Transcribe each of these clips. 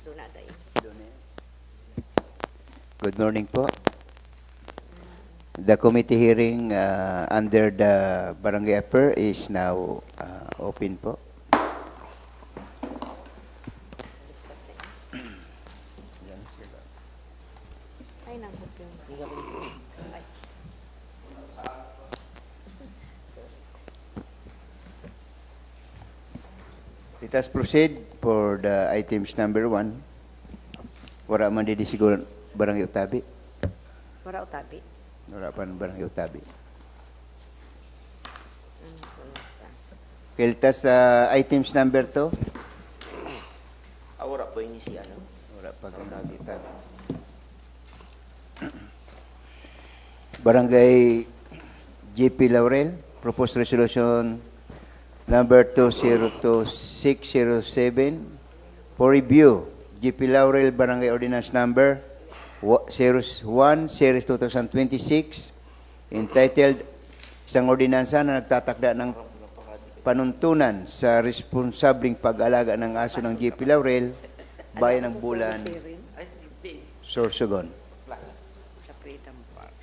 Good morning po. The committee hearing under the Barangay Affair is now open po. Let us proceed for the items number 1. Wala man di siguro Barangay Utabi. Wala utabi. Wala pa ng Barangay Utabi. Okay, let us items number 2. Wala po ini si ano? Wala pa Barangay Utabi. Barangay JP Laurel, proposed resolution number 202607 for review. JP Laurel Barangay Ordinance number 01 Series 2026 entitled isang ordinansa na nagtatakda ng panuntunan sa responsabling pag-alaga ng aso ng JP Laurel, Bayan ng Bulan, Sorsogon. Sa Freedom Park.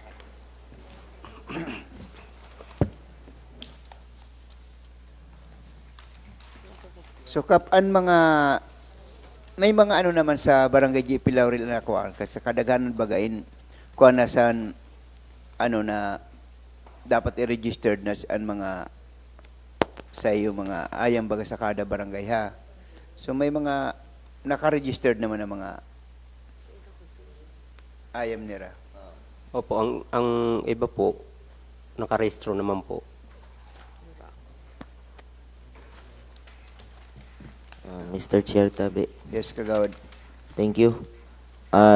So kapan may mga ano naman sa Barangay JP Laurel na kuan kasi kadaghanan bagain kuan na san ano na dapat i-registered na ang mga sa iyo mga ayang baga sa kada barangay ha. So may mga naka-registered naman na mga ayam nila. Opo, ang iba po nakarehistro naman po. Mr. Chair Tabi. Yes, Kagawad. Thank you.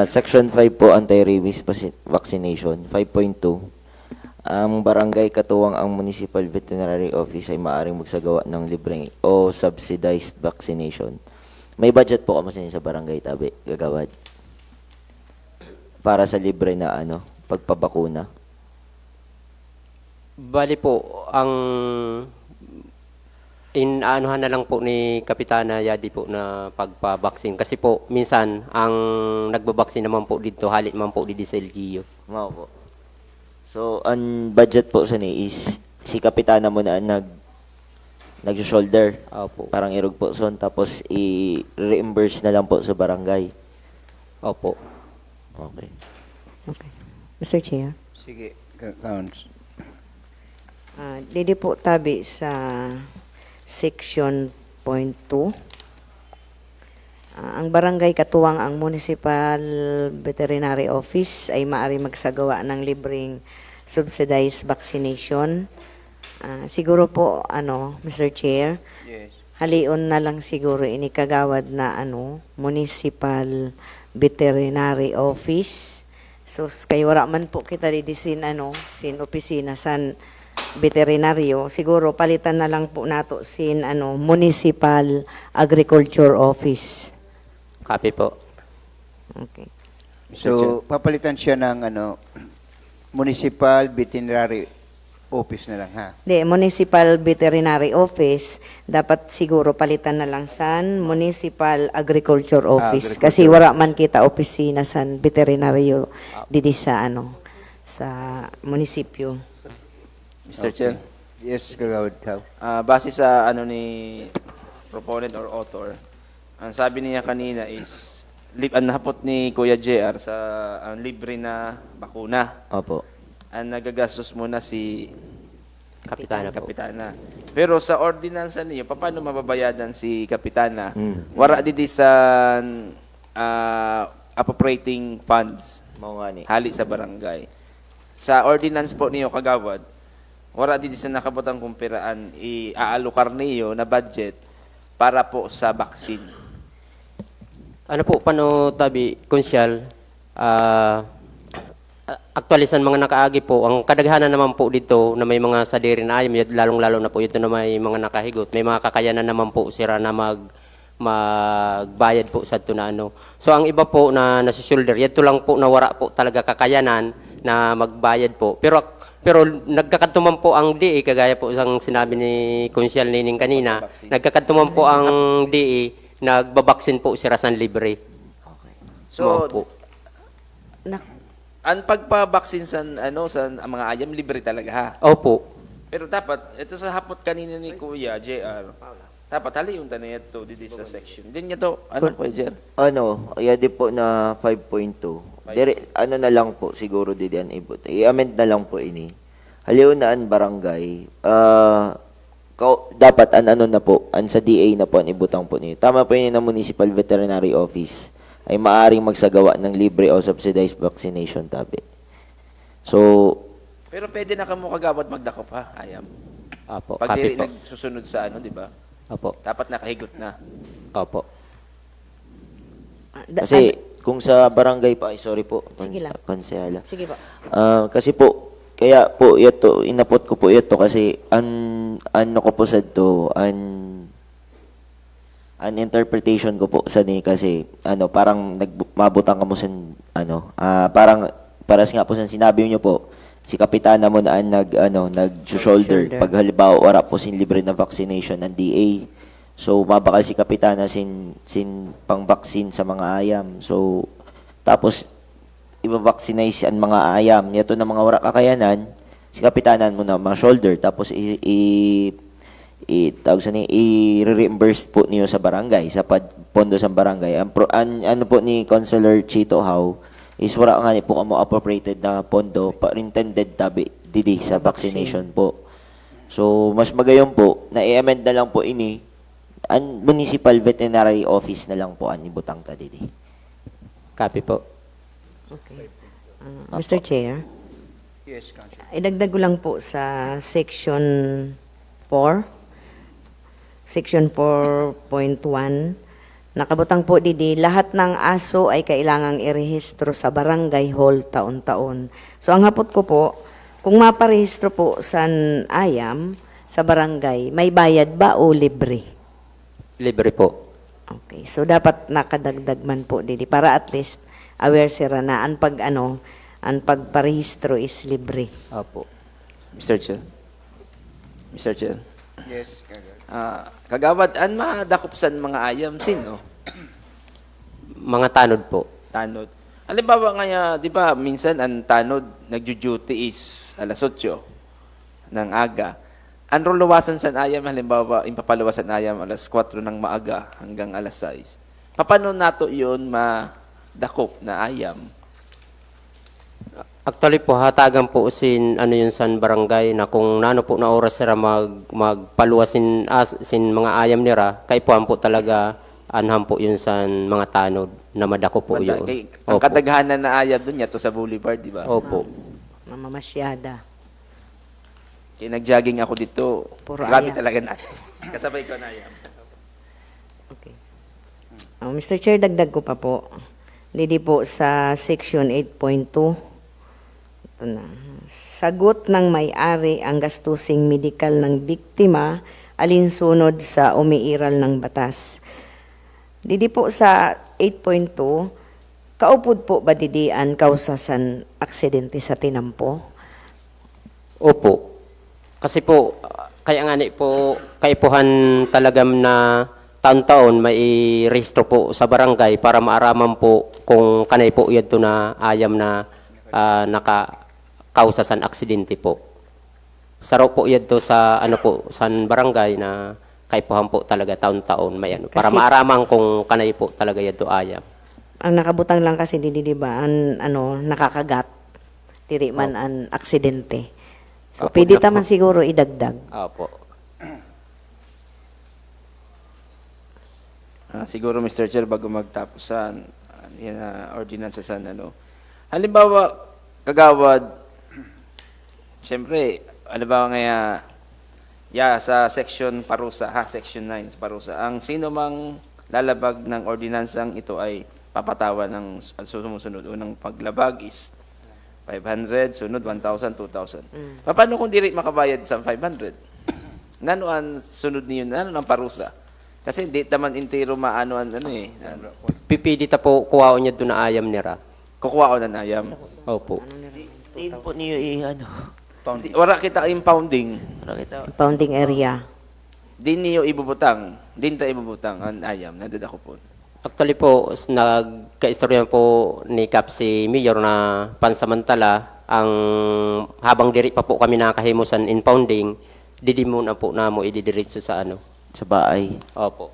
Section 5 po, anti-rabies vaccination. 5.2. Ang barangay katuwang ang Municipal Veterinary Office ay maaaring magsagawa ng libreng o subsidized vaccination. May budget po kamo sa barangay Tabi, Kagawad. Para sa libre na pagpabakuna. Bali po, ang inaanuhan na lang po ni Kapitana Yadi po na pagpabaksin. Kasi po, minsan, ang nagbabaksin naman po dito, halit naman po dito sa LGU. Mao po. So, ang budget po sa ni is si Kapitana mo na nag-shoulder. Opo. Parang irog po son, tapos i-reimburse na lang po sa barangay. Opo. Okay. Okay. Mr. Chair. Sige, Counts. Didi po tabi sa Section .2. Ang barangay katuwang ang Municipal Veterinary Office ay maaari magsagawa ng libreng subsidized vaccination. Siguro po, Mr. Chair, Yes. halion na lang siguro inikagawad na Municipal Veterinary Office. So, kayo wala man po kita sin opisina san veterinaryo, siguro palitan na lang po nato sin Municipal Agriculture Office. Copy po. Okay. So, papalitan siya ng Municipal Veterinary Office na lang, ha? Municipal Veterinary Office, dapat siguro palitan na lang san Municipal Agriculture Office. Agriculture. Kasi wala man kita opisina san veterinaryo didi sa sa munisipyo. Mr. Chair, Yes, Kagawad Kao. base sa ni proponent or author, ang sabi niya kanina is ang nahapot ni Kuya JR sa ang libre na bakuna. Opo. Ang nagagastos muna si Kapitana po. Kapitana. Pero sa ordinansa niyo, paano mababayadan si Kapitana? Mm. Wala di sa appropriating funds Mao nga ni. hali sa barangay. Sa ordinance po niyo kagawad, wala din sa nakabutang kumpiraan iaalokar niyo na budget para po sa vaccine. Ano po, paano tabi, konsyal, aktualisan mga nakaagi po, ang kadaghanan naman po dito na may mga sadiri na ayam, lalong-lalo na po ito na may mga nakahigot, may mga kakayanan naman po sila na magbayad po sa ito na So ang iba po na nasa shoulder, ito lang po na wala po talaga kakayanan na magbayad po. Pero nagkakatuman po ang DE, kagaya po ang sinabi ni Konsyal Nining kanina, nagkakatuman po ang DE, nagbabaksin po si Rasan Libre. So, Opo. Nak- ang pagpabaksin sa mga ayam libre talaga ha. Opo. Pero dapat ito sa hapot kanina ni Kuya JR. Dapat haliyon ta niya to dito sa section. Din niya to Kuya JR. Ano, di po na 5.2. Ano na lang po siguro diyan ibut. I-amend na lang po ini. Haliwnaan barangay. Dapat ano na po, sa DA na po ang ibutang po niyo. Tama po yun ng Municipal Veterinary Office ay maaring magsagawa ng libre o subsidized vaccination tabi. So, Pero pwede na kamo kagawad magdakop ha, ayam. Opo. Pag Copy dili po. nagsusunod sa di ba? Opo. Dapat nakahigot na. Opo. kasi kung sa barangay pa, ay sorry po, Sige lang. Pansela. Sige po. Kasi po, kaya po ito, inapot ko po ito kasi ano ko po sa to, an interpretation ko po sa ni kasi parang mabutang ka mo sa parang paras nga po sa sinabi niyo po si kapitana mo na nag-shoulder Shoulder. pag halimbawa wala po sin libre na vaccination ng DA. So mabakal si kapitana sin pang-vaccine sa mga ayam. So tapos iba-vaccinize ang mga ayam nito na mga wala kakayanan si kapitanan mo na mga shoulder tapos tawag sa ni i-reimburse po niyo sa barangay sa pondo sa barangay. Ano po ni Councilor Chito How is wala nga ni po kamo appropriated na pondo pa intended tabi didi sa vaccination po. So mas magayon po na i-amend na lang po ini ang Municipal Veterinary Office na lang po ang ibutang ta didi. Copy po. Okay. Mr. Chair, Yes, Councilor. idagdag ko lang po sa Section 4, Section 4.1, nakabutang po didi, lahat ng aso ay kailangang irehistro sa barangay hall taon-taon. So ang hapot ko po, kung maparehistro po sa ayam sa barangay, may bayad ba o libre? Libre po. Okay, so dapat nakadagdag man po didi para at least aware sila na ang pagparehistro is libre. Opo. Mr. Chair. Mr. Chair. Yes, Councilor. Kagawad an madakopsan mga ayam sino? Mga tanod po. Tanod. Halimbawa nga, di ba, minsan ang tanod, nagjo-duty is alas 8 ng aga. Ang ruluwasan sa ayam, halimbawa, ipapaluwasan ayam alas 4 ng maaga hanggang alas 6. Paano nato yun madakop na ayam? Actually po, hatagan po yun san barangay na kung nano po na oras sila magpaluwasin sin mga ayam nila, kay po talaga anham po yun san mga tanod na madako po yun. Ang Opo. kadaghanan na ayam dun to sa boulevard, di ba? Opo. Mamamasyada. Kaya nag-jogging ako dito. Puro Grabe ayam. talaga na. Kasabay ko na ayam. Okay. Mr. Chair, dagdag ko pa po. Didi po sa Section 8.2. Ito na. Sagot ng may-ari ang gastusing medikal ng biktima alinsunod sa umiiral ng batas. Didi po sa 8.2, kaupod po ba didi ang kausasan aksidente sa tinampo? Opo. Kasi po, kaya nga ni po, kaipuhan talagang na taon-taon may rehistro po sa barangay para maaraman po kung kanay po yan to na ayam na nakakausa sa aksidente po. Saro po yan to sa sa barangay na kaipuhan po talaga taon-taon may para Kasi- maaraman kung kanay po talaga yan to ayam. Ang nakabutang lang kasi di ba ang nakakagat diri man ang aksidente. So Opo, pwede naku. taman siguro idagdag. Opo. Siguro, Mr. Chair, bago magtapos sa ordinance sa halimbawa, kagawad, siyempre, halimbawa sa section parusa, section 9 sa parusa, ang sino mang lalabag ng ordinansang ito ay papatawan ng sumusunod. Unang paglabag is 500, sunod 1,000, 2,000. Paano kung dili makabayad sa 500? Nano ang sunod niyo? Nano ang parusa? Kasi di naman intero maano Pipili ta po kuwaon niya doon na ayam nira. kukuha ko ng ayam. Opo. Tiin po niyo Wala kita impounding. Pounding area. Di niyo ibubutang. Din ta ibubutang ang ayam. Nadadako po. Actually po, nagkaistorya po ni Kap si Mayor na pansamantala, ang habang diri pa po kami nakahimusan in pounding, didi muna po na mo ididiretso sa ano. Sa bahay. Opo.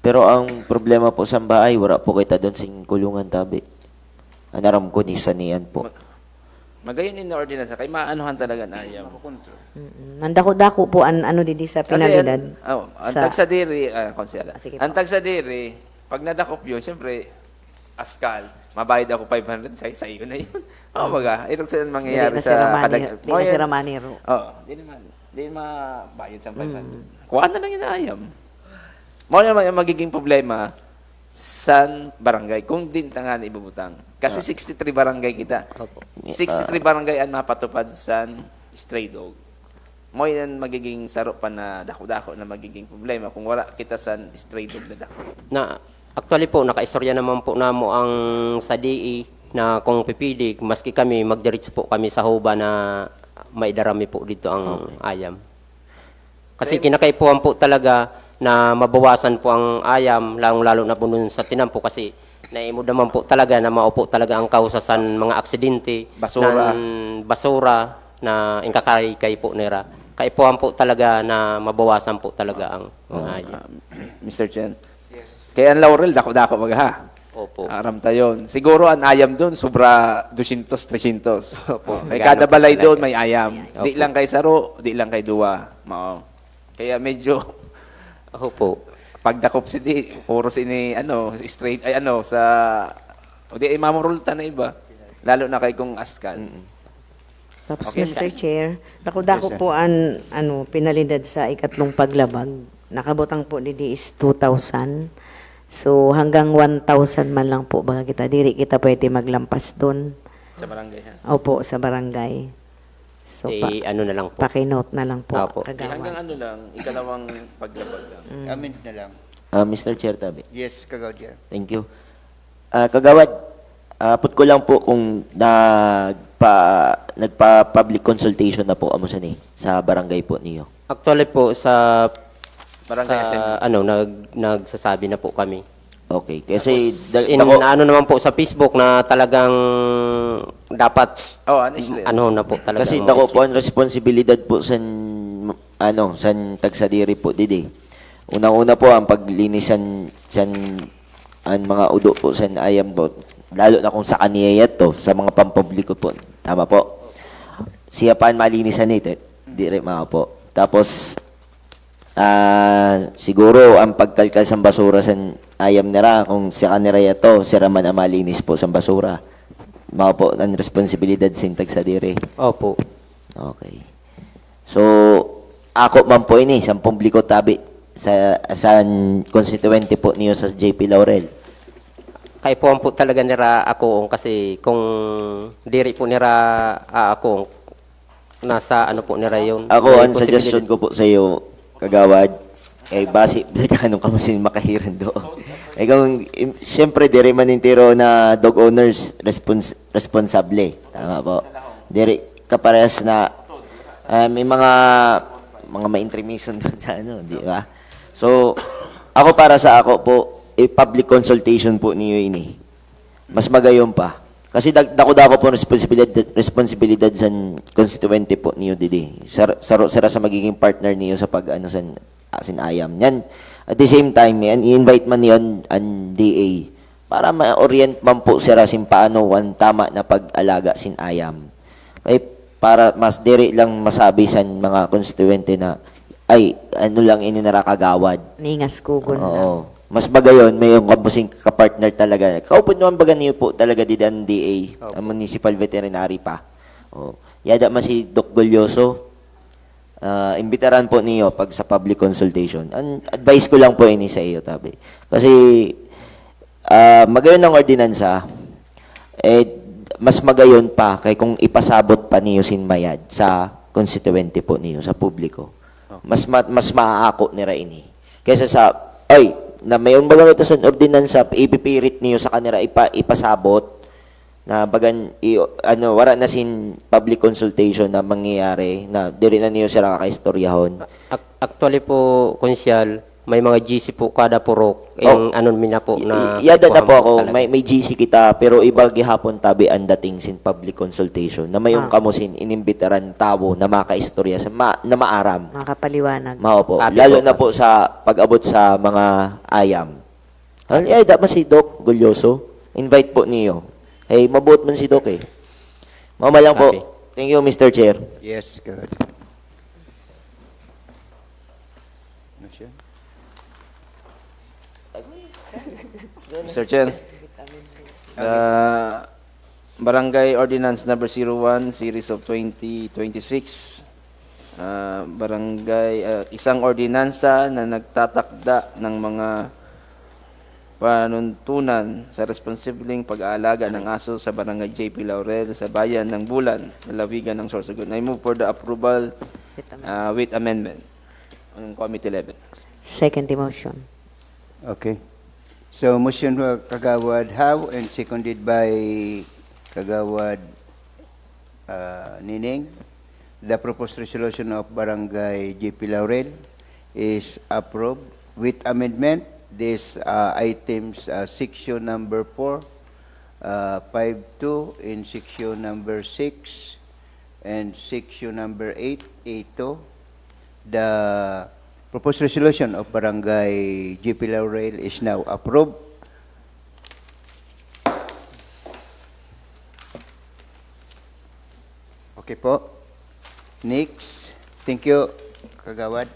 Pero ang problema po sa bahay, wala po kita doon sa kulungan tabi. Anaram ko ni sanian po. Magayon in ordinance kay maanuhan talaga na ayaw. Nandako-dako po an ano didi sa pinalidad. Ang Sa- tagsa diri, konsela. Sige Ang po. tagsa diri, pag nadakop yun, siyempre, askal, mabayad ako 500 sa iyo na yun. Baga, ito sa mangyayari Di sa Di na si Ramaniro. di mabayad sa 500. Kuha na lang yun na ayam. Mo naman yung magiging problema sa barangay kung din tangan ibubutang. Kasi 63 barangay kita. Opo. 63 barangay ang mapatupad sa stray dog. Mo yan magiging saro pa na dako-dako na magiging problema kung wala kita sa stray dog na dako. Actually po, nakaistorya naman po namo ang sa DE na kung pipili, maski kami, magdiretso po kami sa huba na maidarami po dito ang ayam. Kasi kinakaipuhan po talaga na mabawasan po ang ayam, lalo na po nun sa tinampo kasi naimod naman po talaga na maupo talaga ang kausasan mga aksidente, Basura. basura na ingkakay po nila. Kaipuhan po talaga na mabawasan po talaga ang mga ayam. Mr. Chen. Kaya ang laurel, dako-dako baga ha. Opo. Aram tayon. Siguro ang ayam doon, sobra 200, 300. Opo. Kay kada Gano po balay talaga. doon may ayam. Di Opo. lang kay saro, di lang kay duwa. Mao. Kaya medyo Opo. pagdakop si di, puro sini straight ay sa o di ay mamurulta na iba. Lalo na kay kung askal. Tapos Okay, Mr. Chair, dako-dako po an pinalidad sa ikatlong paglabag. Nakabutang po didi is 2,000. So hanggang 1,000 man lang po baga kita diri kita pwede maglampas doon. Sa barangay ha. Opo, sa barangay. So Ano na lang po. paki-note na lang po. Opo. Di hanggang Kagawad. lang, ikalawang paglabag lang. Amin na lang. Mr. Chair tabi. Yes, Kagaw Chair. Thank you. Kagawad, put ko lang po kung nagpa-public consultation na po amo sa barangay po niyo. Actually po sa Barangay nagsasabi na po kami. Okay. Kasi Ano naman po sa Facebook na talagang dapat na po talaga. kasi dako po ang responsibilidad po san tagsadiri po didi. Unang-una po ang paglinisan ang mga udo po san ayam po. Lalo na kung sa kaniyayat to, sa mga pampubliko po. Tama po. Siya pa ang malinisan ito. Dire mga po. Tapos, siguro ang pagkalkal sa basura sa ayam nila, kung si kanira to, sira man ang malinis po sa basura. Mga po, ang responsibilidad sintag sa dire. Opo. Okay. So, ako man po ini, sa publiko tabi, sa constituente po niyo sa JP Laurel. Kaipuhan po talaga nira ako kasi kung diri po nira ako nasa ano po nira yun. Ako, May ang suggestion ko po sa iyo, kagawad, base, ganun ka mo sinimakahiran do. Siyempre, diri man intiro na dog owners responsable. Tama po. Diri kaparehas na may mga ma-intermission doon sa di ba? So, ako para sa ako po, public consultation po niyo ini. Mas magayon pa. Kasi dako-dako po responsibilidad sa constituente po niyo didi. Sara sa magiging partner niyo sa sin ayam. Yan. At the same time, i-invite man niyo ang DA para ma-orient man po sira sin paano tama na pag-alaga sin ayam. Kaya para mas diri lang masabi sa mga constituente na ay lang ini narakagawad. Ningas kugon lang. Oo. Mas bagayon, may yung kabusing kapartner talaga. Kaupod naman baga niyo po talaga di ang DA, ang municipal veterinary pa. Oh. Yada man si Doc Golyoso, imbitaran po niyo pag sa public consultation. Ang advice ko lang po ini sa iyo, tabi. Kasi, magayon ng ordinansa, mas magayon pa kay kung ipasabot pa niyo sinmayad sa constituente po niyo, sa publiko. Mas maaako nira ini. Kaysa sa, na mayon bagang ito sa ordinansa, ipipirit niyo sa kanila ipasabot na bagan wala na sin public consultation na mangyayari na diri na niyo sila kakaistoryahon. Actually po, konsyal, may mga GC po kada purok. Yung ano na po na... Yada na po kuhan ako, talaga. may GC kita, pero iba gihapon tabi ang dating sin public consultation na mayong kamusin inimbitaran tao na makaistorya sa na maaram. Makapaliwanag. Mao po. Copy Lalo po. na po sa pag-abot sa mga ayam. Ay, dapat si Doc Gulyoso. Invite po niyo. Hey, mabuot man si Doc eh. Mama lang po. Copy. Thank you, Mr. Chair. Yes, good. Ano siya? Mr. Chair, the Barangay Ordinance number 01, series of 2026, isang ordinansa na nagtatakda ng mga panuntunan sa responsibleng pag-aalaga ng aso sa Barangay JP Laurel sa bayan ng Bulan, lalawigan ng Sorsogon. I move for the approval with amendment on Committee level. Second motion. Okay. So, motion by Kagawad How and seconded by Kagawad Nining. The proposed resolution of Barangay JP Laurel is approved with amendment. These items, section number 4, 5.2, in section number 6, and section number 8, A2. The proposed resolution of Barangay JP Laurel is now approved. Okay po. Next. Thank you, Kagawad.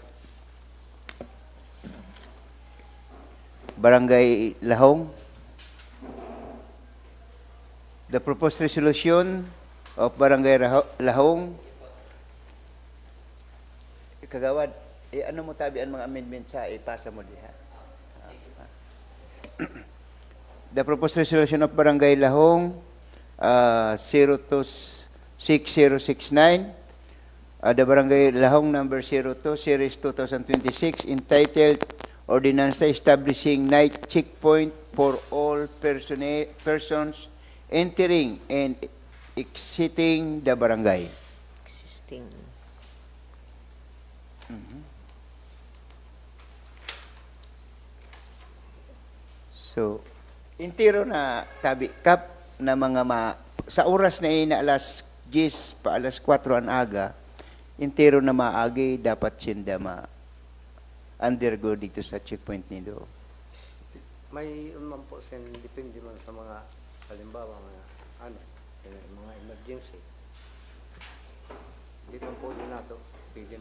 Barangay Lahong. The proposed resolution of Barangay Lahong. Kagawad, ano mo tabian mga amendment sa ipasa mo diha? The proposed resolution of Barangay Lahong 0266069, the Barangay Lahong number 02 series 2026, entitled Ordinance Establishing Night Checkpoint for All Persons Entering and Exiting the Barangay. Existing. So, intiro na tabi kap na mga sa oras na ina alas 10 pa alas 4 ang aga, intiro na maagi dapat sinda undergo dito sa checkpoint nido. May man po sin depende man sa mga halimbawa mga emergency. Dito po din nato pwede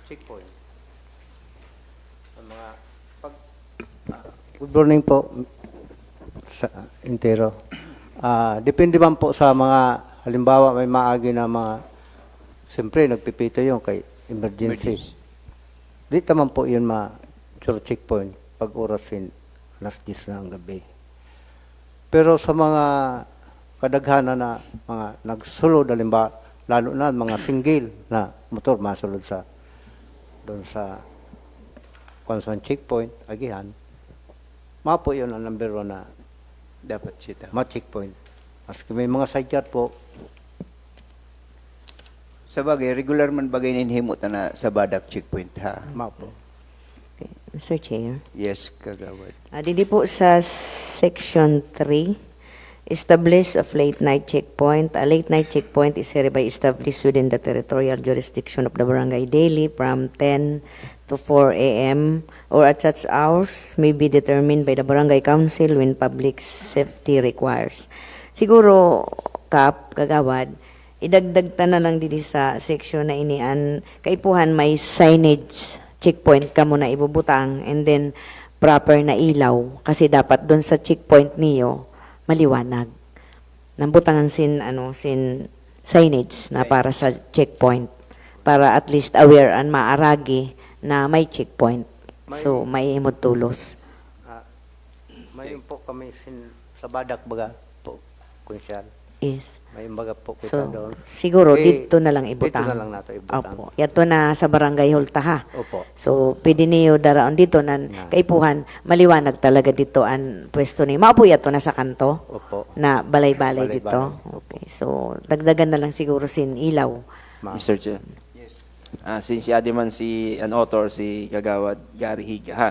checkpoint. Ang mga pag good morning po sa intero. Depende man po sa mga halimbawa may maagi na mga siyempre nagpipito yung kay emergency. Di naman po yun checkpoint pag orasin alas 10 na ang gabi. Pero sa mga kadaghanan na mga nagsulod, halimbawa, lalo na mga single na motor masulod sa doon sa Conson checkpoint, agihan, mapo yun ang number 1 na Dapat sita. ma-checkpoint. Maski may mga sidecar po, Sa bagay, regular man bagay ninhimo ta na sa Badak checkpoint ha. mapo. Okay. Mr. Chair. Yes, Kagawad. Didi po sa Section 3, establish of late night checkpoint. A late night checkpoint is hereby established within the territorial jurisdiction of the barangay daily from 10 to 4 a.m. or at such hours may be determined by the barangay council when public safety requires. Siguro, Kagawad, idagdag ta na lang didi sa section na inian, kaipuhan may signage checkpoint ka muna ibubutang and then proper na ilaw kasi dapat doon sa checkpoint niyo maliwanag. Nambutangan sin signage na para sa checkpoint para at least aware and maaragi na may checkpoint. So may imod tulos. May po kami sa Badak baga po, Kunsyal. Yes. May baga po kita So doon. siguro Eh, dito na lang ibutang. Dito na lang nato ibutang. Opo. Yato na sa barangay Hulta ha. Opo. So, pwede niyo daraon dito na kaipuhan, maliwanag talaga dito ang pwesto ni. Maapuya to na sa kanto Opo. na balay-balay Balay-balay. dito. Okay. So, dagdagan na lang siguro sin ilaw. Ma- Mr. Chair. Yes. Since si Adiman an author, si Kagawad Gary Higa, ha?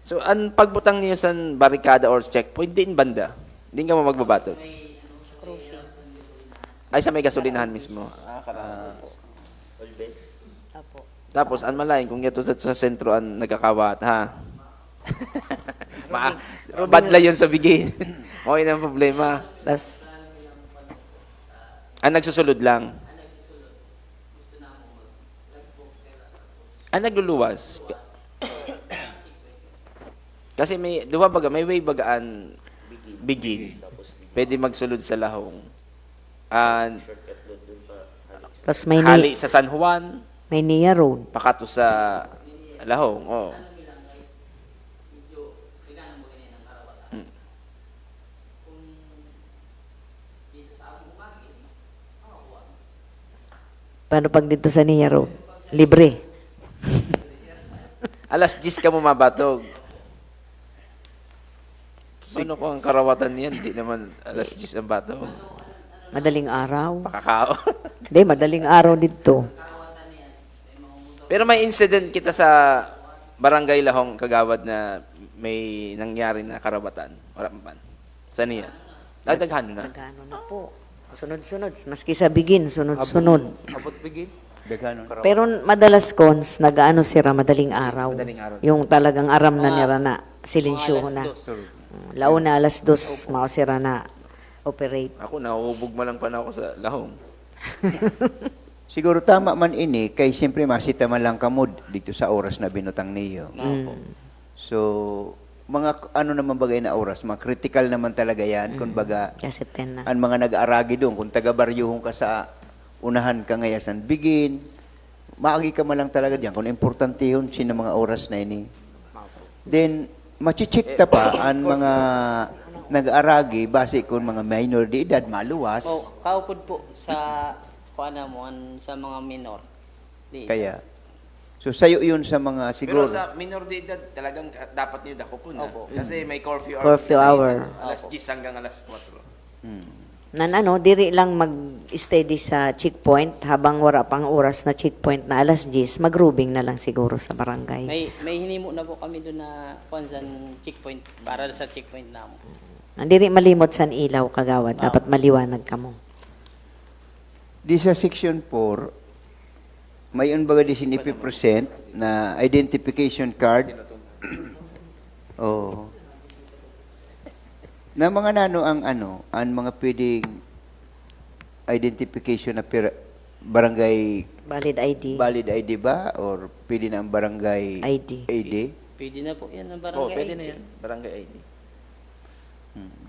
So, ang pagbutang niyo sa barikada or checkpoint, din banda. Hindi ka mo magbabato. Ay, sa may gasolinahan mismo. Apo. Tapos, ang malain, kung ito sa sentro ang nagkakawat, ha? Badla yun sa bigin. Okay na ang problema. Tas, Ang nagsusulod lang. Ang nagluluwas. Kasi may way bagaan bigin. Pwede magsulod sa lahong. And tas hali sa San Juan, may Nia Road. pakato sa lahong. Oh. Paano pag dito sa Nia Road? Libre. Alas 10 ka mabatog. Ano ko ang karawatan niyan? Hindi naman alas 10 ang batog. Madaling araw. Pakakao. Hindi, madaling araw dito. Pero may incident kita sa Barangay Lahong Kagawad na may nangyari na karabatan. Wala pa man. Saan yan? Dagdaghano na. Nagano na po. Sunod-sunod. Maski sa bigin, sunod-sunod. Abot bigin. Daghanon. Pero madalas cons, nag-ano sira madaling araw. Madaling araw. Yung talagang aram na nira na, silensyo na. Launa alas 2, mao sira na operate. Ako, nahuhubog mo lang pa na ako sa Lahong. Siguro tama man ini, kay siyempre masita man lang kamod dito sa oras na binutang niyo. So, mga ano naman bagay na oras, mga critical naman talaga yan. Kung baga, Kasi 10 na. ang mga nag-aaragi doon, kung taga-baryuhong ka sa unahan ka ngayasan, bigin, maagi ka man lang talaga diyan. Kung importante yun, sino mga oras na ini. Then, machichik ta pa ang mga nag-aaragi, base kung mga minor de edad, maluwas. Kaupod po sa kuana mo sa mga minor. Di. Kaya, so sa'yo yun sa mga Pero siguro. sa minor de edad, talagang dapat niyo dako po na. Kasi may curfew hour. Curfew hour. Alas 10 hanggang alas 4. Nan ano, diri lang mag-steady sa checkpoint habang wala pang oras na checkpoint na alas 10, mag-rubing na lang siguro sa barangay. May hinimo na po kami doon na kuansan checkpoint para sa checkpoint namo. Diri malimot san ilaw kagawad, dapat maliwanag kamo. Di sa section 4, may baga di sinipipresent na identification card. Oh. Na mga nano ang mga pwedeng identification na barangay Valid ID. valid ID ba or pwede na ang barangay ID. Pwede na po yan ang Oh, barangay. pwede na yan. Barangay ID.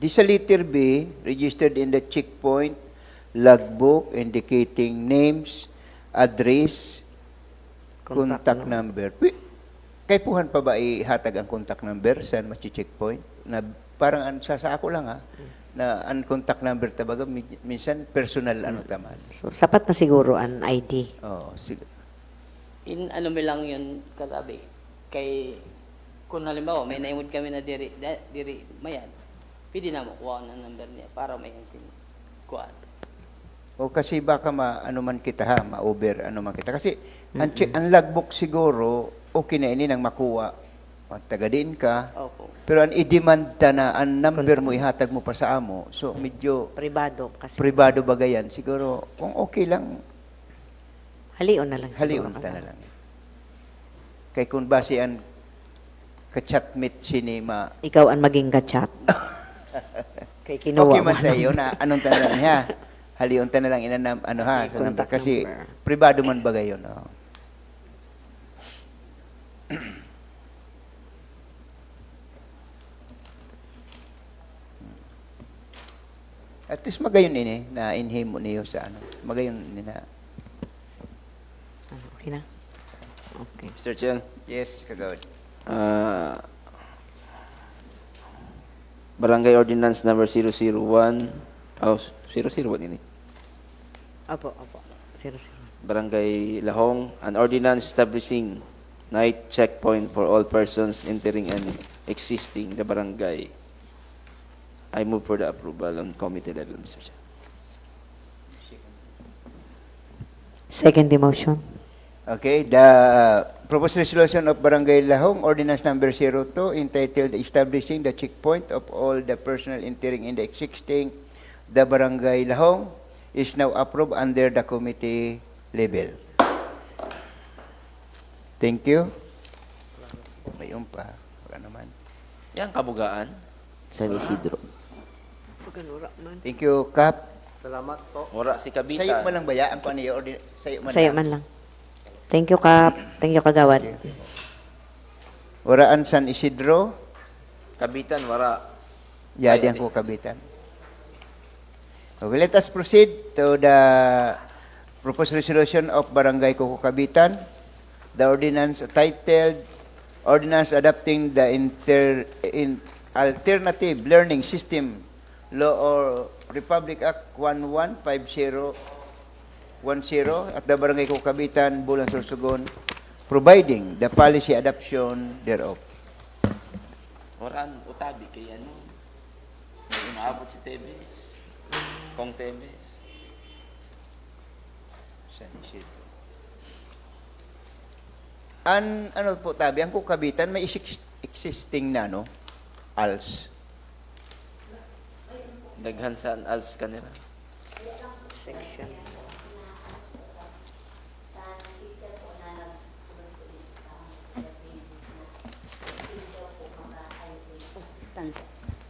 Di sa letter B, registered in the checkpoint logbook indicating names, address, contact number. Kay puhan pa ba ihatag ang contact number sa checkpoint? Na parang sa ako lang na ang contact number tabaga minsan personal taman. So, sapat na siguro ang ID. Oh, sige. Ano mo lang yun katabi. Kay kung halimbawa may naimod kami na diri mayan. Pwede na mo kuha ang number niya para may sin kuha. O kasi baka man kita ma-over man kita. Kasi ang logbook siguro, okay na ini nang makuha. Taga-din ka. Opo. Pero ang i-demand ta na ang number mo, ihatag mo pa sa amo. So, medyo Privado kasi. privado bagayan. Siguro, kung okay lang, Halion na lang siguro. haliun ta na lang. Kay kung base ang ka-chatmate sinima, Ikaw ang maging kachat. Kay kinuha okay mo man sa iyo na anong ta na lang ha. Haliun ta na lang inanam sa number. Contact Kasi number. privado man bagay yun. Oh. At least magayon ini na inhimo niyo sa Magayon ini na. Okay na? Okay. Mr. Chen, Yes, kagawad. Barangay Ordinance number 001. Oh, 001 ini. Opo. 00. Barangay Lahong, an ordinance establishing night checkpoint for all persons entering and existing the barangay. I move for the approval on committee level, Mr. Chair. Second motion. Okay, the proposed resolution of Barangay Lahong, ordinance number 02, entitled Establishing the Checkpoint of all the personnel entering in the existing the Barangay Lahong, is now approved under the committee level. Thank you. Mayroon pa. Wala naman. Yan, kabugaan. San Isidro. Thank you, Kap. Salamat po. Wala si Kabita. Sa'yo mo lang bayaan ko niyo, sa'yo man Sa'yo lang. man lang. Thank you, Kap. Thank you, Kagawad. Oraan San Isidro, Kabitan, wala. yadi ang ko kabitan. Okay, let us proceed to the proposed resolution of Barangay Kuko Kabitan. The ordinance titled Ordinance Adopting the Alternative Learning System Law or Republic Act 115010 at the Barangay Kuko Kabitan, Bulan Sorsogon, providing the policy adoption thereof. Waraan, utabi kay ano. May umaabot si Tebes. Kong Tebes. San Isidro. Ano po tabi, ang kukabitan may existing na, no? ALS. Daghan sa als kanila. Section.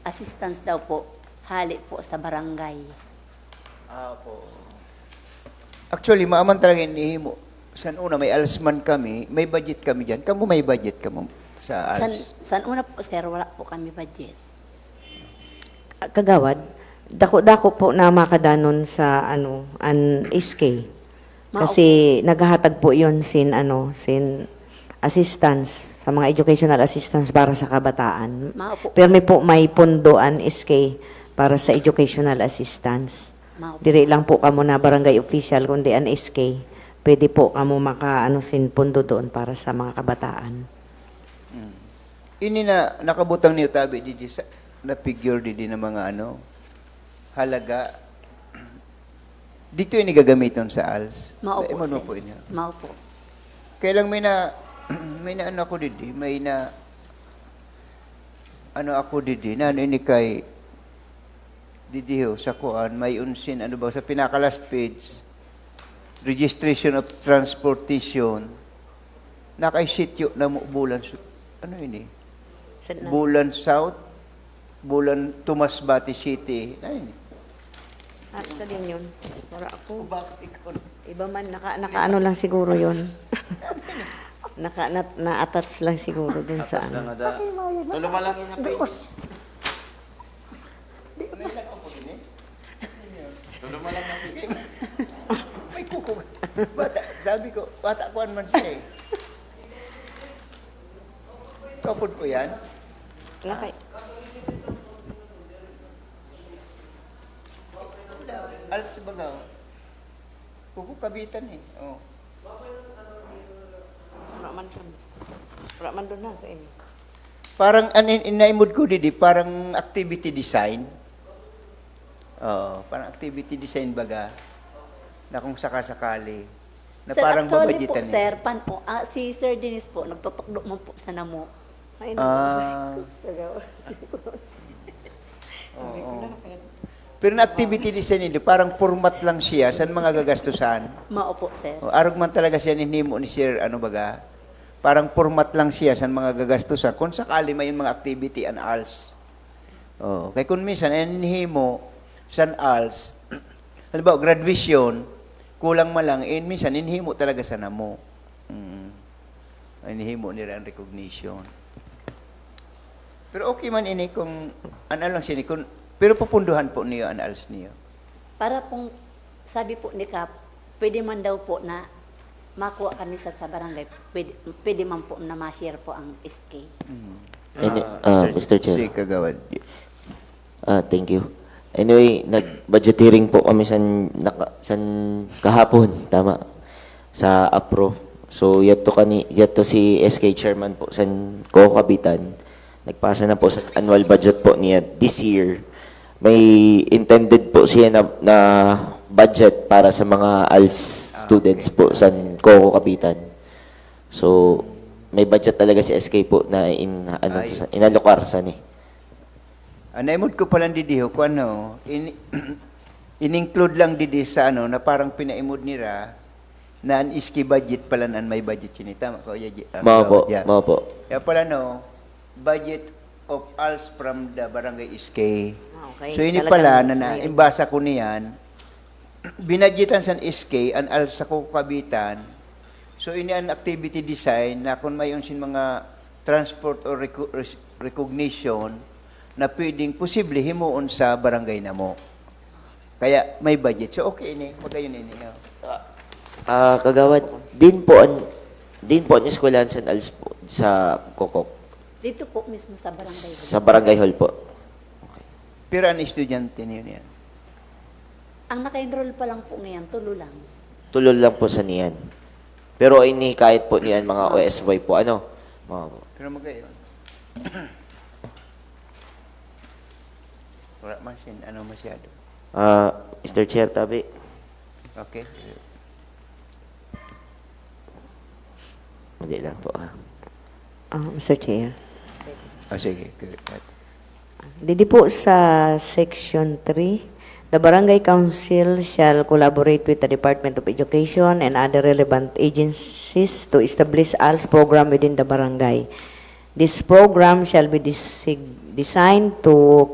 Assistance daw po, hali po sa barangay. Actually, maaman talaga inihimo. San una, may ALS man kami, may budget kami dyan. Kamu may budget ka mo sa ALS? San una po, sir, wala po kami budget. Kagawad, dako-dako po na makadanon sa an SK. Kasi naghahatag po 'yon sin assistance sa mga educational assistance para sa kabataan. Maupo. Pero may pondo an SK para sa educational assistance. Maupo. Diri lang po kamo na barangay official kundi an SK. Pwede po kamo sin pondo doon para sa mga kabataan. Ini na nakabutang niyo tabi di sa na figure di na mga halaga. Dito ini gagamiton sa ALS. Maupo, Mo sir. po inyo. Maupo. Kailang may na ano ako didi, may na ako didi, na ini kay didiho sa kuan, may unsin, sa pinaka last page, registration of transportation, nakaisityo na mo bulan, ini? Bulan South, Bulan Tumasbati City, na ini? Sa din yun. Para ako. Bakit ikaw? Iba man, naka lang siguro yun. Na-attach lang siguro dun sa Atas lang ada. Tulo malangin na page. Tulo malang na page. May kuko. Bata, sabi ko, bata kuan man siya eh. Kapod ko yan. Lakay. Alas baga. Kuko kabitan eh. Oh. Wala man doon na sa inyo. Parang inaimod ko didi, parang activity design. Parang activity design baga. Na kung sakasakali. Na Sir, parang actually po, babudgetan sir, si Sir Dennis po, nagtutukdo mo po sa namo. Ay, Oo. Pero na activity design nito, parang format lang siya, saan mga gagastusan. Maupo, sir. Arog man talaga siya ninimo ni Sir, baga, parang format lang siya saan mga gagastusan. Kung sakali may mga activity and ALS. Kaya kung minsan, ninimo, san ALS, halimbawa, graduation, kulang man lang, minsan, ninihimo talaga sa namo. Ninihimo nila ang recognition. Pero okay man ini kung, lang siya, pero pupunduhan po niyo ang ALS niyo. Para pong, sabi po ni Kap, pwede man daw po na makuha kami sa barangay. Pwede man po na ma-share po ang SK. Mr. Chair. Si Kagawad. Thank you. Anyway, nag-budget hearing po kami san kahapon, tama, sa approve. So, yet to si SK Chairman po san Kuko Kabitan. Nagpasa na po sa annual budget po niya this year. May intended po siya na budget para sa mga ALS students po san Kuko Kabitan. So, may budget talaga si SK po na inalokar sa ni. Naimod ko palang didiho kung in-include lang didi sa na parang pinaimod nila na an iski budget pala na may budget yun. Tama ko, Mao po, mao po. Kaya pala budget of ALS from the Barangay SK. Okay, So ini talagang- pala na imbasa ko niyan, binadgetan sa SK, an ALS sa Kabitan. So ini an activity design na kung may sin mga transport or recognition na pwedeng posible himuon sa barangay na mo. Kaya may budget. So okay ini, magayon ini. Kagawad, din po ang eskwelahan sa ALS po, sa Kokok, Dito po mismo sa barangay. sa Barangay Hall po. Pero ang estudyante niyo yan. Ang naka-enroll pa lang po ngayon, tulo lang. Tulol lang po sa niyan. Pero ini kahit po niyan mga OSY po, mga po. Pero magayon. Wala masin, masyado. Mr. Chair, tabi. Okay. Hindi lang po. Mr. Chair. Sige. Didi po sa Section 3, the Barangay Council shall collaborate with the Department of Education and other relevant agencies to establish ALS program within the barangay. This program shall be designed to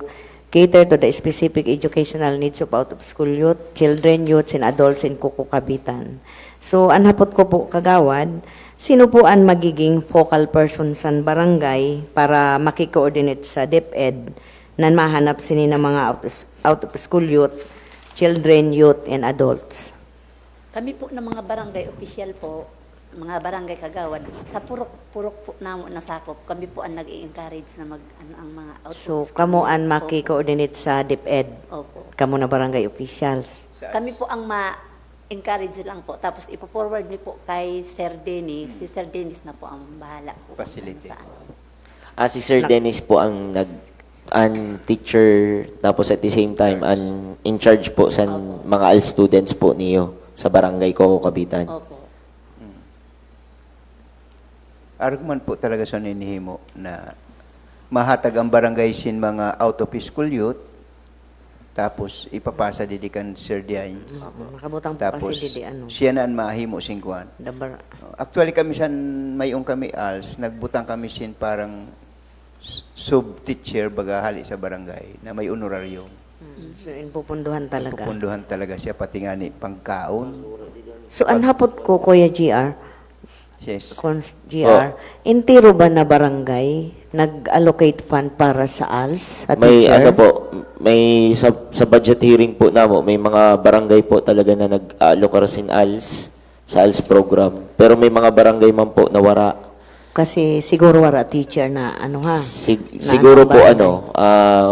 cater to the specific educational needs of out-of-school youth, children, youths, and adults in Kuko, Kabitan. So, anhapot ko po kagawad, sino po ang magiging focal person sa barangay para makikoordinate sa DepEd na mahanap sini ng mga out-of-school youth, children, youth, and adults? Kami po ng mga barangay official po, mga barangay kagawad, sa purok po namo nasakop, kami po ang nag-i-encourage na ang mga So, kamo ang makikoordinate sa DepEd? Opo. Kamo na barangay officials? Kami po ang ma-encourage lang po. Tapos ipo-forward niyo po kay Sir Dennis. Si Sir Dennis na po ang bahala po. Facility. Sa ano. Si Sir Dennis po ang ang teacher, tapos at the same time, ang in charge po sa mga ALS students po niyo sa Barangay Coco, Kabitan. Opo. Argument po talaga sa ninihimo na mahatag ang barangay sin mga out-of-school youth, tapos ipapasa didikan Sir Dianes. Makabutang po Tapos kasi didi siya na ang mahimo sin kuan. Actually kami san mayong kami ALS, nagbutang kami sin parang sub-teacher baga hali sa barangay na may honorarium. So, pupunduhan talaga. Pupunduhan talaga siya pati nga ni pangkaon. So, anhapot ko, Kuya GR, Yes. Cons GR, intiro ba na barangay nag-allocate fund para sa ALS at May teacher? may sa budget hearing po namo, may mga barangay po talaga na nag-allocate sin ALS sa ALS program. Pero may mga barangay man po na wara. Kasi siguro wala teacher na na Siguro po barangay.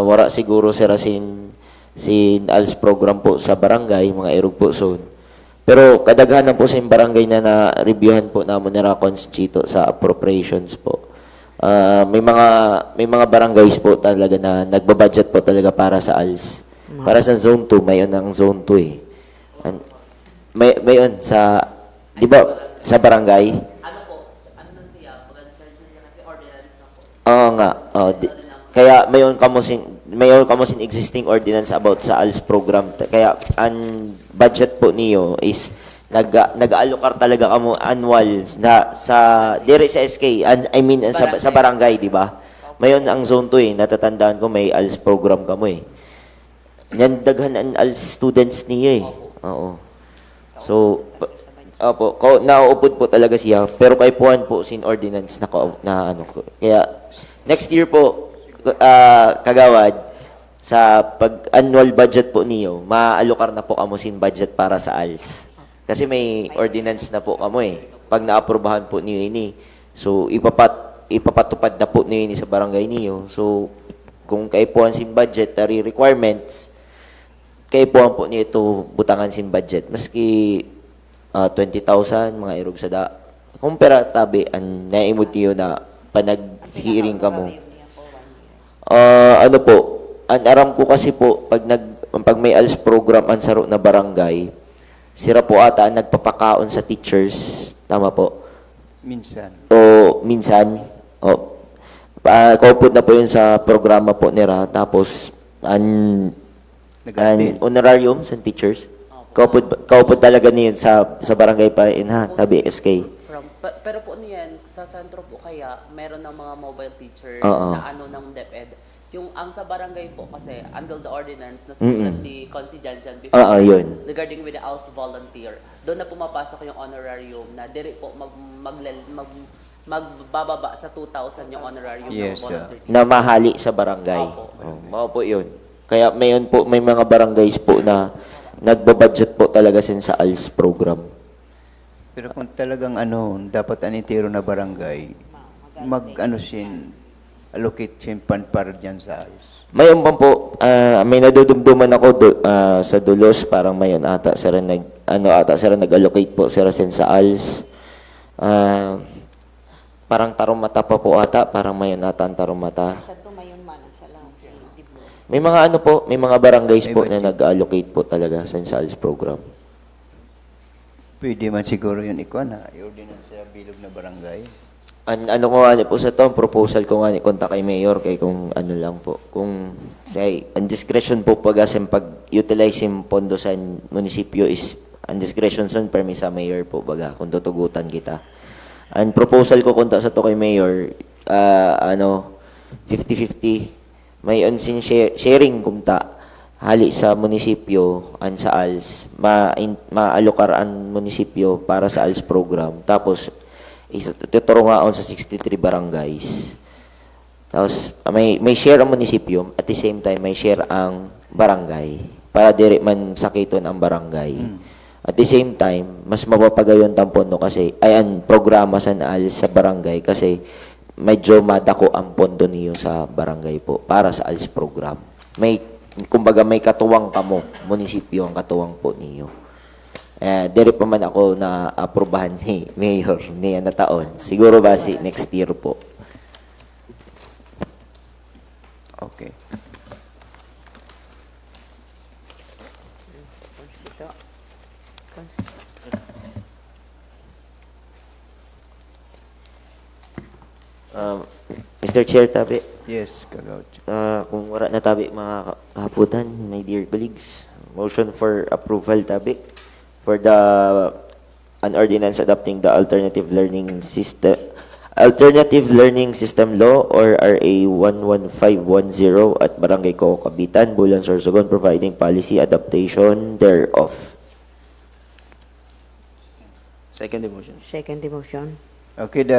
wara siguro sira sin ALS program po sa barangay, mga irog po zone. Pero kadaghanan po sa barangay na na-reviewhan po namon ni Racons Chito sa appropriations po. May mga barangays po talaga na nagbabudget po talaga para sa ALS. Para sa Zone 2, mayon ang Zone 2 eh. Mayon sa, di ba, sa barangay? Ano po? Ano nang siya? Pag-charge na niya kasi ordinance na po. Oo nga. Kaya mayon kamo sin existing ordinance about sa ALS program. Kaya ang budget po niyo is nag-allocate talaga kamo annual na sa dire sa SK, sa barangay, di ba? Mayon ang Zone 2 natatandaan ko may ALS program kamo eh. Yan daghan ang ALS students niyo eh. Oo. So nauupod po talaga siya pero kay puan po sin ordinance na ano ko. Kaya next year po kagawad sa pag-annual budget po niyo, ma-allocate na po kamo sin budget para sa ALS. Kasi may ordinance na po kamo eh. Pag naaprubahan po niyo ini. So ipapatupad na po niyo ini sa barangay niyo. So kung kaipuan sin budget requirements, kaipuan po niyo ito butangan sin budget. Maski 20,000 mga irog sa da. Kumpara tabi ang naimod niyo na panag-hearing kamo. Ano po, ang aram ko kasi po, pag may ALS program ang saro na barangay, sira po ata ang nagpapakaon sa teachers, tama po. Minsan. o minsan. O, kaupod na po yun sa programa po nila. Tapos, an Nag-attend. honorarium sa teachers. Kaupod talaga niyan sa barangay pa rin, ha? Tabi SK. Pero po niyan, sa sentro po kaya, meron ng mga mobile teacher Oo. na ano ng DepEd. Yung ang sa barangay po kasi, under the ordinance na sinulat ni Consi Janjan before, Oo, yun. regarding with the ALS volunteer, doon na pumapasok yung honorarium na dire po magbababa sa 2,000 yung honorarium Yes, ng volunteer. Na mahali sa barangay. Opo. Mao po yun. Kaya mayon po, may mga barangays po na nagbabudget po talaga sin sa ALS program. Pero kung talagang dapat anitiro na barangay, allocate sin pan para dyan sa ayos. Mayon pa po, may nadudumduman ako sa Dulos, parang mayon ata sila nag-allocate po sila sin sa ALS. Parang Tarumata pa po ata, parang mayon ata ang Tarumata. May mga may mga barangays po na nag-allocate po talaga sa ALS program. Pwede man siguro yun i-ordinance sa bilog na barangay. Ano ko nga po sa to, ang proposal ko nga konta kay Mayor, kay kung ano lang po, kung say, ang discretion po pag-utilize yung pondo sa munisipyo is, ang discretion son permi sa Mayor po baga, kung tutugutan kita. Ang proposal ko konta sa to kay Mayor, 50-50, may onsin sharing kumta, hali sa munisipyo, an sa ALS, maalokar ang munisipyo para sa ALS program, tapos, tuturo nga on sa 63 barangays. Tapos, may share ang munisipyo, at the same time, may share ang barangay. Para dire man sakiton ang barangay. At the same time, mas mapapagayon tampondo kasi, ang programa sa ALS sa barangay kasi medyo madako ang pondo niyo sa barangay po para sa ALS program. Kumbaga may katuwang kamo, munisipyo ang katuwang po niyo. Dere pa man ako na aprobahan ni Mayor niya na taon. Siguro ba next year po. Okay. Mr. Chair, tabi. Yes, Kagawad. Kung wala na tabi mga kahaputan, my dear colleagues, motion for approval tabi for an ordinance adopting the alternative learning system law or RA 11510 at Barangay Co Cabitan, Bulan, Sorsogon, providing policy adaptation thereof. Second motion. Second motion. Okay, the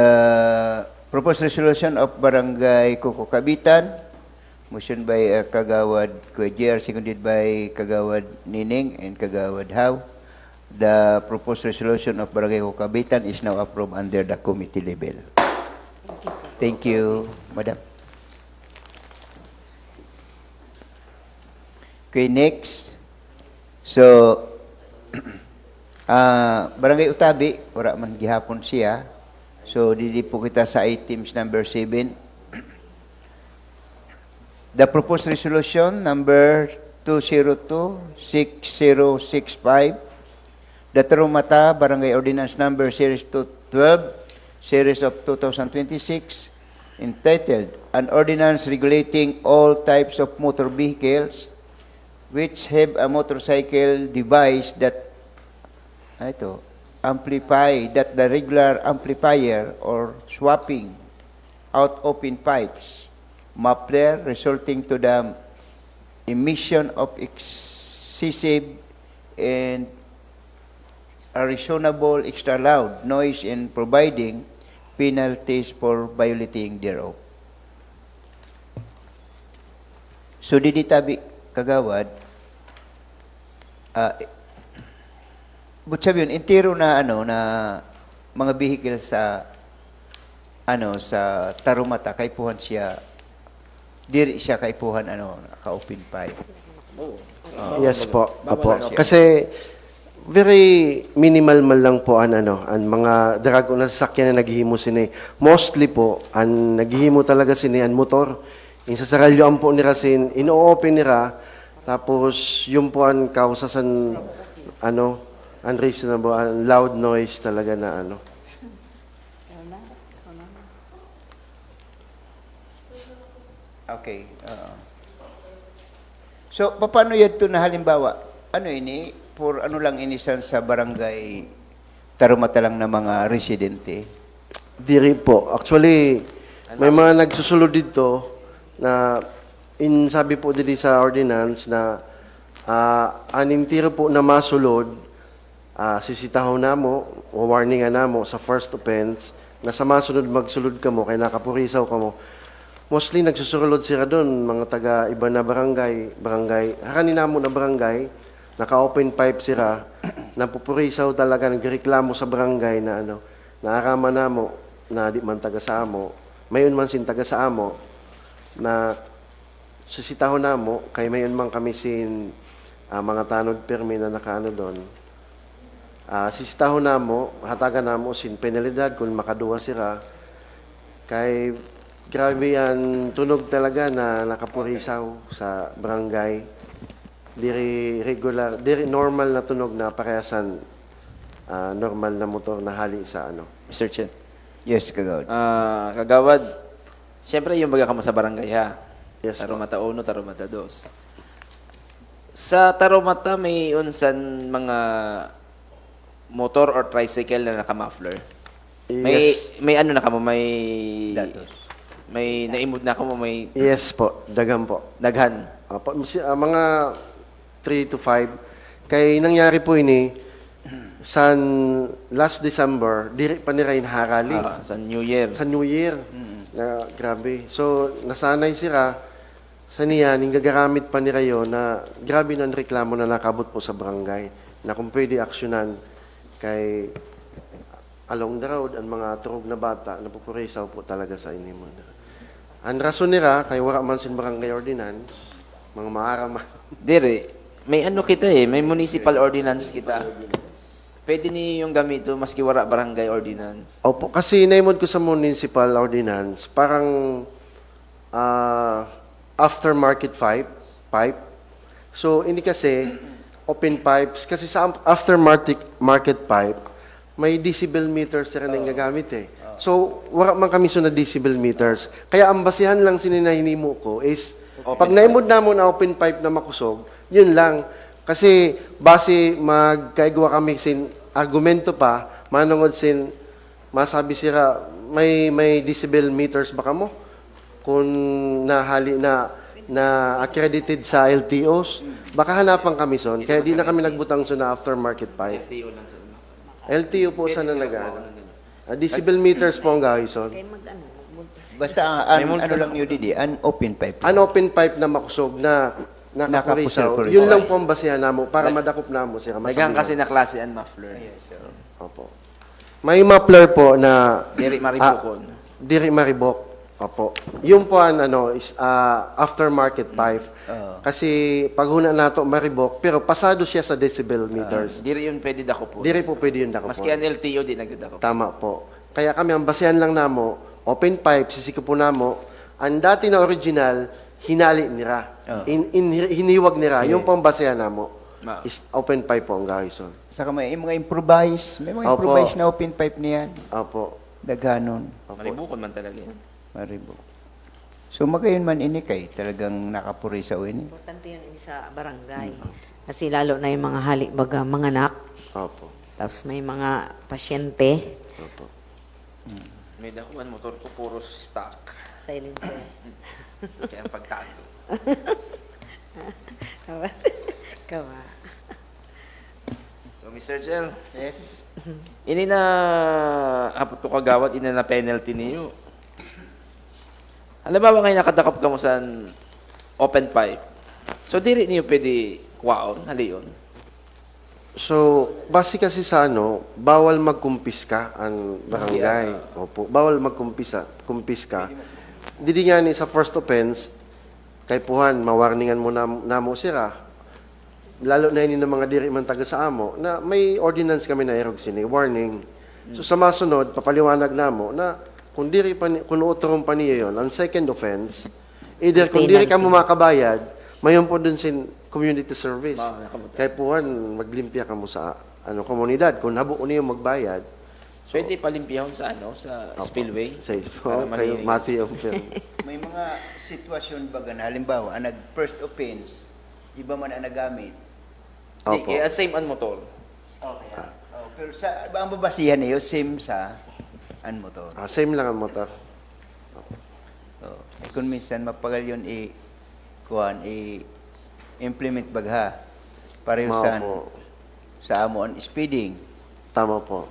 proposed resolution of Barangay Kuko Cabitan, motion by Kagawad Kuya JR, seconded by Kagawad Nining and Kagawad How. The proposed resolution of Barangay Kuko Cabitan is now approved under the committee level. Thank you, Madam. Okay, next. So, Barangay Utabi, wala man gihapon siya. So, dili po kita sa items number 7. The proposed resolution number 202-6065, the Tarumata Barangay Ordinance number series 212, series of 2026, entitled, An Ordinance Regulating All Types of Motor Vehicles which have a motorcycle device that amplify that the regular amplifier or swapping out open pipes, muffler resulting to the emission of excessive and unreasonable extra loud noise and providing penalties for violating thereof. So didi tabi Kagawad, but sabi yun, intero na na mga vehicle sa sa Tarumata kaipuhan siya, diri siya kaipuhan ka-open pipe. Yes po. Apo. Kasi very minimal man lang po ang mga drago na sasakyan na naghihimo sini. Mostly po ang naghihimo talaga sini ang motor. Yung sa saralyoan po nila ino-open nila, tapos yung po ang kausasan unreasonable, loud noise talaga na Okay. So, paano yan to na halimbawa? Ano ini? For ano lang inisan sa barangay Tarumata lang na mga residente? Diri po. Actually, may mga nagsusulod dito na sabi po dili sa ordinance na anim tiro po na masulod, sisitahon namo o warningan namo sa first offense na sa masunod magsulod ka mo kay nakapurisaw ka mo. Mostly nagsusulod sila doon, mga taga iba na barangay, harani namo na barangay, naka-open pipe sila, napupurisaw talaga, nagreklamo sa barangay na naarama namo, na di man taga sa amo, mayon man sin taga sa amo, na susitahon namo, kay mayon man kami sin mga tanod permi na nakaano doon. Sisitahon namo, hatagan namo sin penalidad kung makaduwa sila, kay grabe yan, tunog talaga na nakapurisaw sa barangay. Diri regular, diri normal na tunog na parehasan normal na motor na hali sa Mr. Chen. Yes, Kagawad. Kagawad, siyempre yung baga ka mo sa barangay ha. Yes, Tarumata 1, Tarumata 2. Sa Tarumata may unsan mga motor or tricycle na naka-muffler. Yes. May ano na ka mo, may Datos. may naimod na ka mo, may Yes po, daghan po. daghan. Mga 3 to 5. Kay nangyari po ini, last December, diri pa ni Rain Harali. Sa New Year. Sa New Year. Na, grabe. So, nasanay sila sa niya, ning gagaramit pa ni Rayo na grabe ng reklamo na nakabot po sa barangay na kung pwede aksyonan kay along the road ang mga turog na bata na pupurisaw po talaga sa inyo mo. Ang rason nila, kay wala man sin barangay ordinance, mga maarama. Dire, may ano kita may municipal ordinance kita. Pwede niyo yung gamito maski wala barangay ordinance. Opo, kasi naimod ko sa municipal ordinance, parang aftermarket pipe. So, hindi kasi open pipes. Kasi sa aftermarket pipe, may decibel meters na rin ang gagamit So, wala man kami na decibel meters. Kaya ang basihan lang sininahinimo ko is, pag naimod na mo na open pipe na makusog, yun lang. Kasi base magkaigwa kami sin argumento pa, manungod sin masabi sila may decibel meters baka mo kung nahali na accredited sa LTOs, baka hanapan kami son. Kaya di na kami nagbutang so na aftermarket pipe. LTO po sana decibel meters po ang gawin son. Basta, ano lang yun, Didi, an open pipe. An open pipe na makusog na nakapurisaw. Nakapurisaw. Yun lang po ang basihan namo para madakop namo siya. Nagang kasi na klase ang muffler. Opo. May muffler po na Diri maribukon. Diri maribok. Opo. Yung po an is aftermarket pipe. Kasi pag huna nato maribok pero pasado siya sa decibel meters. Diri yun pwede dako po. Diri po pwede yun dako po. Maski ang LTO di nagdadako. Tama po. Kaya kami ang basihan lang namo open pipe sisiko po namo. Ang dati na original hinali nira. Hiniwag nira. Yung po ang basihan namo. Is open pipe po ang gawin. Saka may mga improvise. May mga Opo. improvise na open pipe niyan. Opo. Daghanon. Maribukon man talaga yan. Maribok. So magayon man ini kay talagang nakapurisaw ini. Importante yun sa barangay. Kasi lalo na yung mga halik baga mga anak. Opo. Tapos may mga pasyente. Opo. May dakuan motor ko puro stock. Silencer. Kaya ang pagtago. Kawa. So Mr. Chel, Yes. ini na apot ko kagawad ina na penalty niyo. Alam ba kayo nakadakop ka mo sa open pipe? So diri niyo pwede kuwaon, haliyon. So, base kasi sa bawal magkumpiska ang barangay. Opo, bawal kumpiska. Didi nga ni sa first offense, kay puhan, mawarningan mo namo sira. Lalo na ini ng mga diri man taga sa amo, na may ordinance kami na erog sini, warning. So sa masunod, papaliwanag namo na kung diri pa kung uturong pa niyo yon, ang second offense, either kung diri ka mo makabayad, mayon po dun sin community service. Kaya puhan, maglimpya ka mo sa komunidad. Kung habuo niyo magbayad, Pwede palimpiyahon sa sa spillway. Sa Para kayo, malinis. mati yung film. May mga sitwasyon ba na halimbawa, ang nag-first offense, iba man ang nagamit. Opo. Same ang motor. Okay. Pero ang babasihan niyo, same sa motor. Same lang ang motor. Kung minsan mapagal yun implement bagha. Pareho Opo. sa amon speeding. Tama po.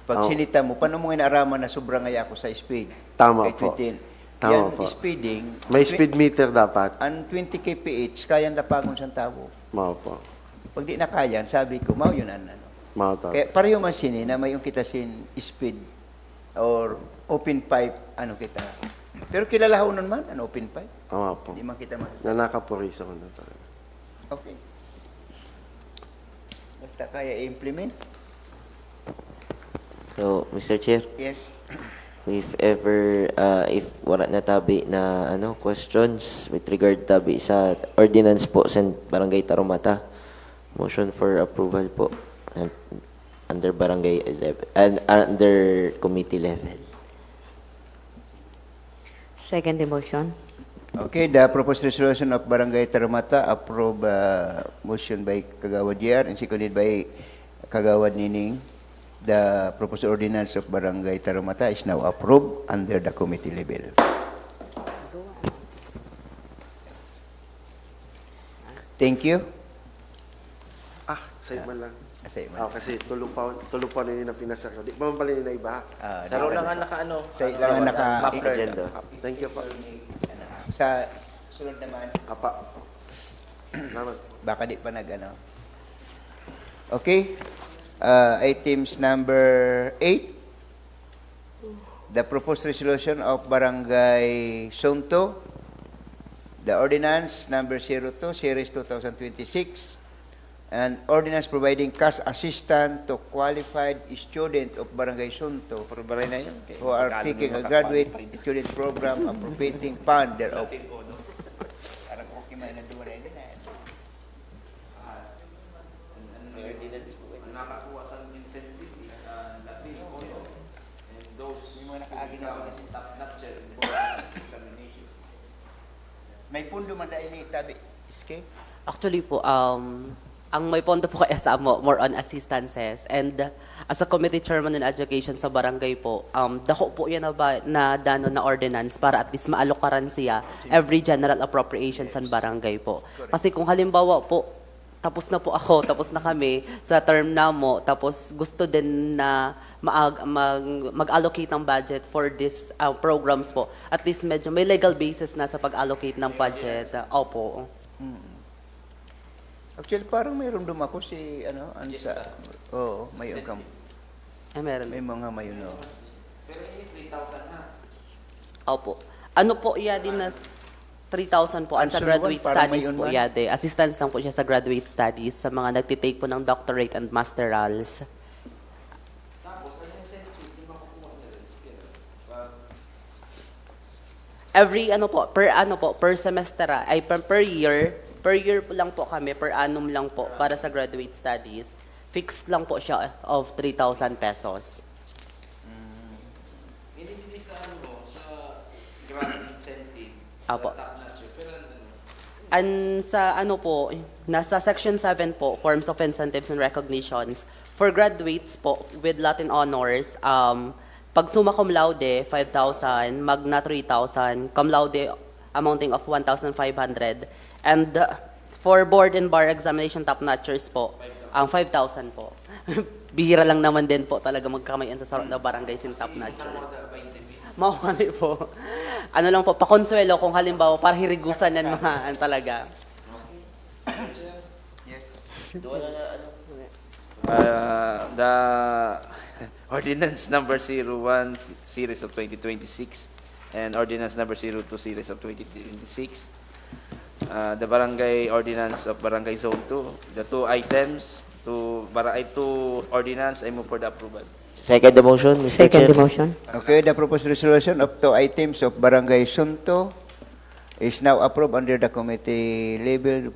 Pag Oo. sinita mo, paano mo inaaraman na sobrang ngaya ako sa speed? Tama Kahit po. 20. Tama Yan, po. speeding. May speed meter dapat. Ang 20 kph, kaya lapangon sa tao. Mao po. Pag di na kaya, sabi ko, mao yun ano. Mao to. Kaya pareho man sini na may yung kita sin speed or open pipe, kita. Pero kilala ho nun man, open pipe. Tama po. Di man kita masasabi. Nanakapuriso ko na talaga. Okay. Basta kaya i-implement. So, Mr. Chair, Yes. if ever, if wala na tabi na questions with regard tabi sa ordinance po sa Barangay Tarumata, motion for approval po under barangay level and under committee level. Second the motion. Okay, the proposed resolution of Barangay Tarumata approve motion by Kagawad JR and seconded by Kagawad Nining. The proposed ordinance of Barangay Tarumata is now approved under the committee level. Thank you. Save man lang. Say man. Kasi tulog pa rin na pinasa ko. Di pa man pala yun na iba. Sa lang nga naka Sa lang naka Agenda. Thank you po. sa sunod naman. Apa. Salamat. Baka di pa Okay. Items number 8. The proposed resolution of Barangay Sonto. The ordinance number 02, series 2026. An ordinance providing cash assistance to qualified student of Barangay Sonto Baray na yun. who are taking a graduate student program appropriating fund thereof. Parang okay man na duwa na yun. Nakakuha sa incentive is labi po yun. And those Yung mga nakaagi na mga top notcher examination. May pundo man dahil ni Tabi. Iske? Actually po, ang may pondo po kaya sa amo, more on assistances. And as a committee chairman in education sa barangay po, dako po yan na dano na ordinance para at least maalokaran siya every general appropriation sa barangay po. Kasi kung halimbawa po, tapos na po ako, tapos na kami sa term na mo, tapos gusto din na mag-allocate ng budget for this programs po. At least medyo may legal basis na sa pag-allocate ng budget. Opo. Actually, parang mayroon dumako si, Ansa. Oo, may ungkam. Meron. May mga mayuno. Opo. Ano po iya din na 3,000 po sa Answer graduate one, parang studies may po unwan. yade. Assistance lang po siya sa graduate studies sa mga nagtitake po ng doctorate and masterals. Every per semester ay per year po lang po kami, per annum lang po para sa graduate studies. Fixed lang po siya of 3,000 pesos. Hindi sa grant incentive. Apo. Sa nasa section 7 po, forms of incentives and recognitions. For graduates po with Latin honors, pag summa cum laude, 5,000, magna 3,000, cum laude amounting of 1,500. And for board and bar examination top notchers po, ang 5,000 po. Bihira lang naman din po talaga magkamayan sa sarap na barangay sin top notchers. Mawali po. Ano lang po, pakonsuelo kung halimbawa para hirigusan yan mga talaga. Yes. The ordinance number 01 series of 2026 and ordinance number 02 series of 2026. The barangay ordinance of Barangay Zone 2. The two items to ordinance I move for the approval. Second the motion, Mr. Second Chair. the motion. Okay, the proposed resolution of 2 items of Barangay Sonto is now approved under the committee level.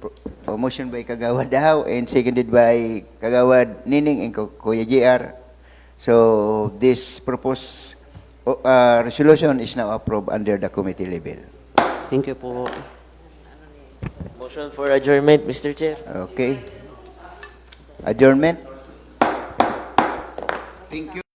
Motion by Kagawad Daw and seconded by Kagawad Nining and Kuya JR. So this proposed resolution is now approved under the committee level. Thank you po. Motion for adjournment, Mr. Chair. Okay. Adjournment. Thank you.